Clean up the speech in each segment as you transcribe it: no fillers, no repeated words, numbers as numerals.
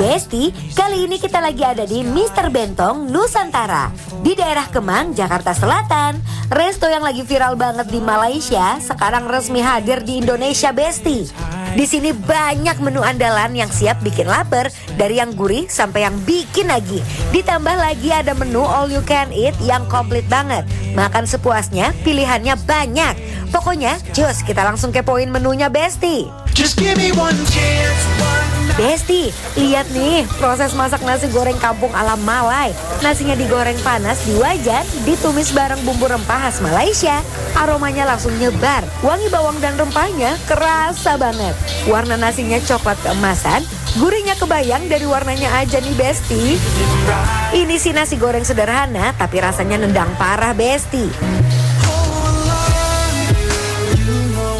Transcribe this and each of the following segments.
Besti, kali ini kita lagi ada di Mr. Bentong, Nusantara. Di daerah Kemang, Jakarta Selatan. Resto yang lagi viral banget di Malaysia, sekarang resmi hadir di Indonesia, Besti. Di sini banyak menu andalan yang siap bikin lapar, dari yang gurih sampai yang bikin lagi. Ditambah lagi ada menu all you can eat yang komplit banget. Makan sepuasnya, pilihannya banyak. Pokoknya, cus kita langsung kepoin menunya, Besti. Just give me one chance, Besti, lihat nih proses masak nasi goreng kampung ala Malay. Nasinya digoreng panas di wajan, ditumis bareng bumbu rempah khas Malaysia. Aromanya langsung nyebar, wangi bawang dan rempahnya kerasa banget. Warna nasinya coklat keemasan, gurihnya kebayang dari warnanya aja nih, Besti. Ini sih nasi goreng sederhana, tapi rasanya nendang parah, Besti.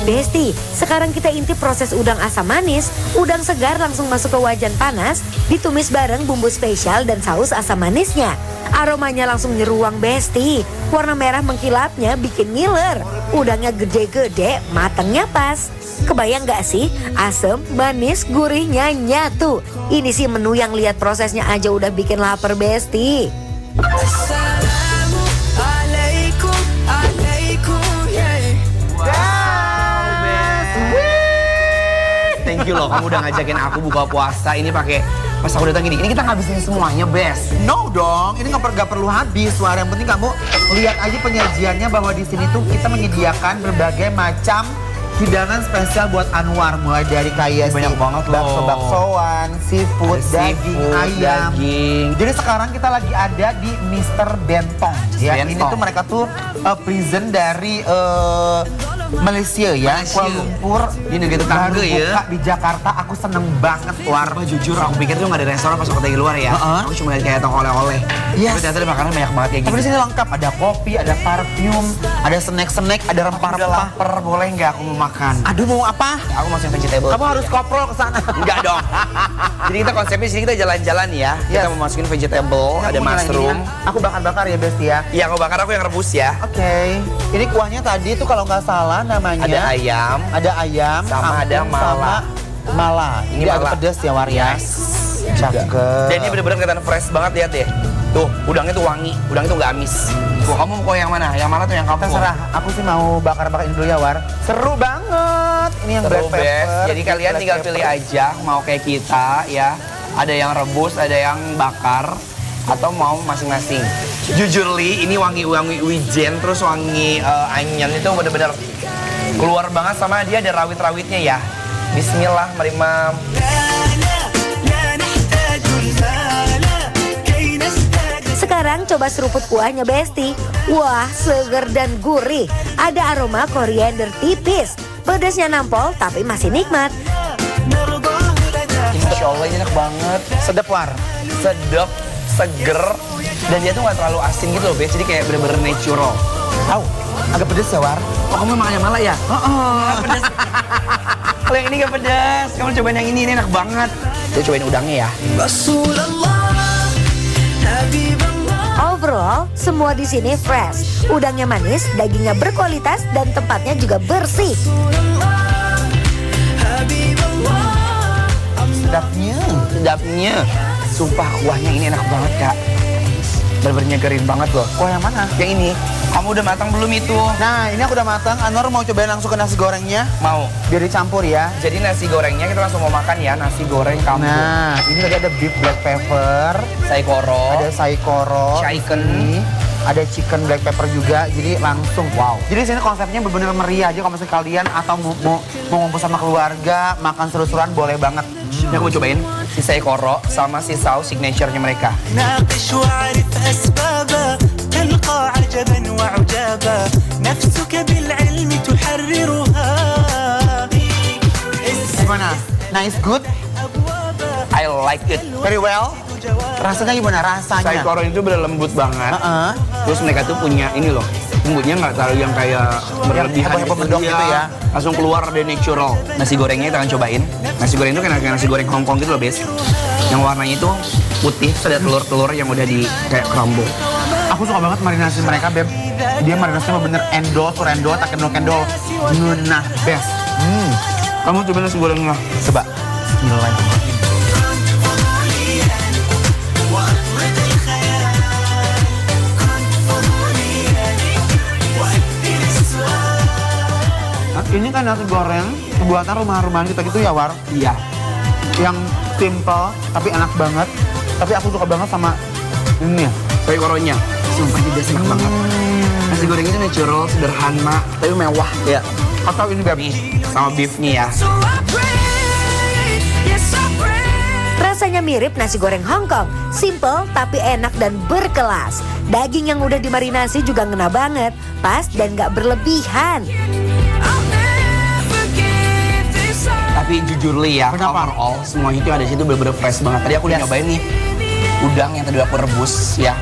Besti, sekarang kita intip proses udang asam manis. Udang segar langsung masuk ke wajan panas, ditumis bareng bumbu spesial dan saus asam manisnya. Aromanya langsung nyeruang, Besti. Warna merah mengkilapnya bikin ngiler. Udangnya gede-gede, matangnya pas. Kebayang gak sih? Asam, manis, gurihnya nyatu. Ini sih menu yang lihat prosesnya aja udah bikin lapar, Besti. Thank you loh, kamu udah ngajakin aku buka puasa. Ini pakai pas aku datang gini. Ini kita ngabisin semuanya, Bes. No dong, ini nggak perlu habis. Wah, yang penting kamu lihat aja penyajiannya bahwa di sini tuh kita menyediakan berbagai macam hidangan spesial buat Anwar, mulai dari kayak banyak banget loh. bakso-baksoan, seafood, daging, ayam. Jadi sekarang kita lagi ada di Mr. Bentong. Ya, ini tuh mereka tuh prison dari Malaysia ya, Kuala Lumpur. Ini negeri tetangga ya. Buka di Jakarta, aku seneng banget, War. Jujur, aku pikir tuh nggak ada restoran pas aku dari luar ya. Aku cuma lihat kayak toko oleh-oleh. Yes. Tapi ternyata ada makanan banyak banget kayak Tapi gitu. di sini lengkap, ada kopi, ada parfum, ada snack-snack, ada Udah rempah-rempah. lapar, boleh nggak aku mau makan? Aduh, mau apa? Aku mau yang vegetable. Kamu harus koprol ke sana. Enggak dong. Jadi kita konsepnya sini kita jalan-jalan ya. Kita mau masukin vegetable, ada mushroom. Aku bakar-bakar ya, Besti ya. Iya, aku bakar, aku yang rebus ya. Oke. Ini kuahnya tadi tuh kalau nggak salah namanya Ada ayam. Ada ayam, Sama ada kangkung, mala. sama mala. Ini agak mala. pedas ya, War ya. Cakep. Dan ini bener-bener kelihatan fresh banget, lihat deh. Tuh, udangnya tuh wangi, udangnya tuh nggak amis. Tuh, kamu mau yang mana? Yang mana tuh yang kamu? Terserah, aku sih mau bakar-bakar ini dulu ya, War. Seru banget. Ini yang black Seru, pepper. Bes. Jadi kalian tinggal pilih aja mau kayak kita ya. Ada yang rebus, ada yang bakar, atau mau masing-masing. Jujur Li, ini wangi-wangi wijen, terus wangi onion itu bener-bener keluar banget sama dia ada rawit-rawitnya ya. Bismillah, merimam. Sekarang coba seruput kuahnya, Besti. Wah, seger dan gurih. Ada aroma koriander tipis. Pedasnya nampol tapi masih nikmat. Insya Allah ini enak banget. Sedap, War. Sedap, seger, dan dia tuh nggak terlalu asin gitu loh, Bes. Jadi kayak bener-bener natural. Tahu, agak pedes ya, War. Oh, kamu makan yang malah ya? Nggak pedas. Kalau yang ini nggak pedas, kamu cobain yang ini enak banget. Kita cobain udangnya ya. Overall, semua di sini fresh. Udangnya manis, dagingnya berkualitas, dan tempatnya juga bersih. Sedapnya. Sedapnya. Sumpah kuahnya ini enak banget, Kak. Bener-bener nyegerin banget loh. Kuah yang mana? Yang ini, kamu udah matang belum itu? Nah, ini aku udah matang. Anwar mau cobain langsung ke nasi gorengnya. Mau. Biar dicampur ya. Jadi nasi gorengnya kita langsung mau makan ya, nasi goreng kampung. Nah, ini tadi ada beef black pepper, Saikoro. ada saikoro, Chicken. ini, ada chicken black pepper juga. Jadi langsung wow. Jadi sini konsepnya benar-benar meriah aja kalau misalnya kalian atau mau ngumpul sama keluarga, makan seru-seruan boleh banget. Ini aku mau cobain si Saikoro sama si saus signature-nya mereka. ناقش واعرف أسبابه تلقى عجبا وعجابا نفسك بالعلم تحررها Gimana? Nice, good, I like it. very well. Rasanya gimana? Rasanya? Saikoro itu bener lembut banget. Heeh. Terus mereka tuh punya ini loh, lembutnya nggak terlalu yang kayak berlebihan heboh-heboh medok gitu ya. Langsung keluar dari natural. Nasi gorengnya kita akan cobain. Nasi goreng itu kayak nasi goreng Hong Kong gitu loh, Bes. Yang warnanya itu putih, terus ada telur-telur yang udah di kayak crumble. Aku suka banget marinasi mereka, Beb. Dia marinasinya bener endol, surendol, tak kendol, nunah, best. Kamu coba nasi gorengnya. Coba. Bismillahirrahmanirrahim. Ini kan nasi goreng buatan rumah-rumahan kita gitu ya, War. Iya. Yang simple tapi enak banget. Tapi aku suka banget sama ini ya. Koronya. Sumpah ini biasa enak banget. Nasi goreng itu natural, sederhana, tapi mewah. Ya. Atau ini Beb. Nih, sama beefnya ya. Rasanya mirip nasi goreng Hongkong, simple tapi enak dan berkelas. Daging yang udah dimarinasi juga ngena banget, pas dan gak berlebihan. Tapi jujur Li ya, Kenapa? overall semuanya itu ada di situ bener-bener fresh banget. Tadi aku udah nyobain nih udang yang tadi aku rebus ya.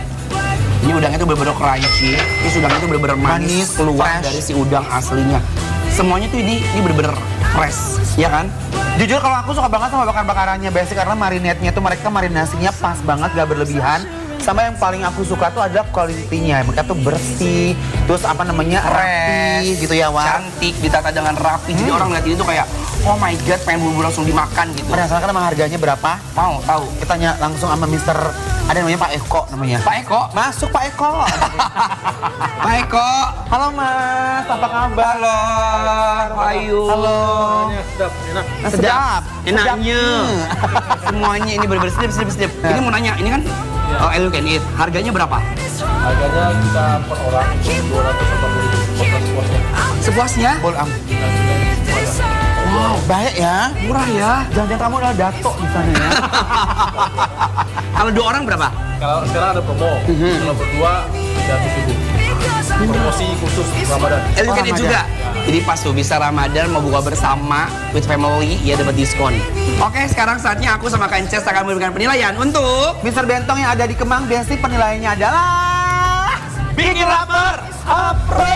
Ini udangnya tuh bener-bener crunchy, terus udangnya tuh bener-bener manis, keluar fresh. dari si udang aslinya. Semuanya tuh ini bener-bener fresh, ya kan? Jujur kalau aku suka banget sama bakar-bakarannya Besti karena marinate-nya tuh mereka marinasinya pas banget, gak berlebihan. Sama yang paling aku suka tuh adalah quality-nya. Mereka tuh bersih, terus apa namanya rapi gitu ya, War. Cantik, ditata dengan rapi. Jadi orang lihat ini tuh kayak, oh my god, pengen buru-buru langsung dimakan gitu. Penasaran kan sama harganya berapa? Mau tahu? Kita tanya langsung sama Mister, ada namanya Pak Eko namanya. Pak Eko, Masuk Pak Eko. Pak Eko. Halo Mas, apa kabar? Halo, Pak Ayu. Halo. Sedap. Enaknya. Semuanya ini bener-bener sedap. Ini mau nanya, ini kan all you can eat. Harganya berapa? Harganya kita per orang itu 280.000 Sepuasnya? Bol am. Wow, Baik ya. murah ya. Jangan-jangan kamu adalah dato di sana ya. Kalau 2 orang berapa? Kalau sekarang ada promo, kalau berdua 300.000. Promosi khusus Ramadan. All you can eat Ramadan. juga. Jadi pas tuh bisa Ramadan mau buka bersama with family, ya dapat diskon. Oke, sekarang saatnya aku sama Kances akan memberikan penilaian untuk Mister Bentong yang ada di Kemang, Besti penilaiannya adalah bikin lapar. Apres.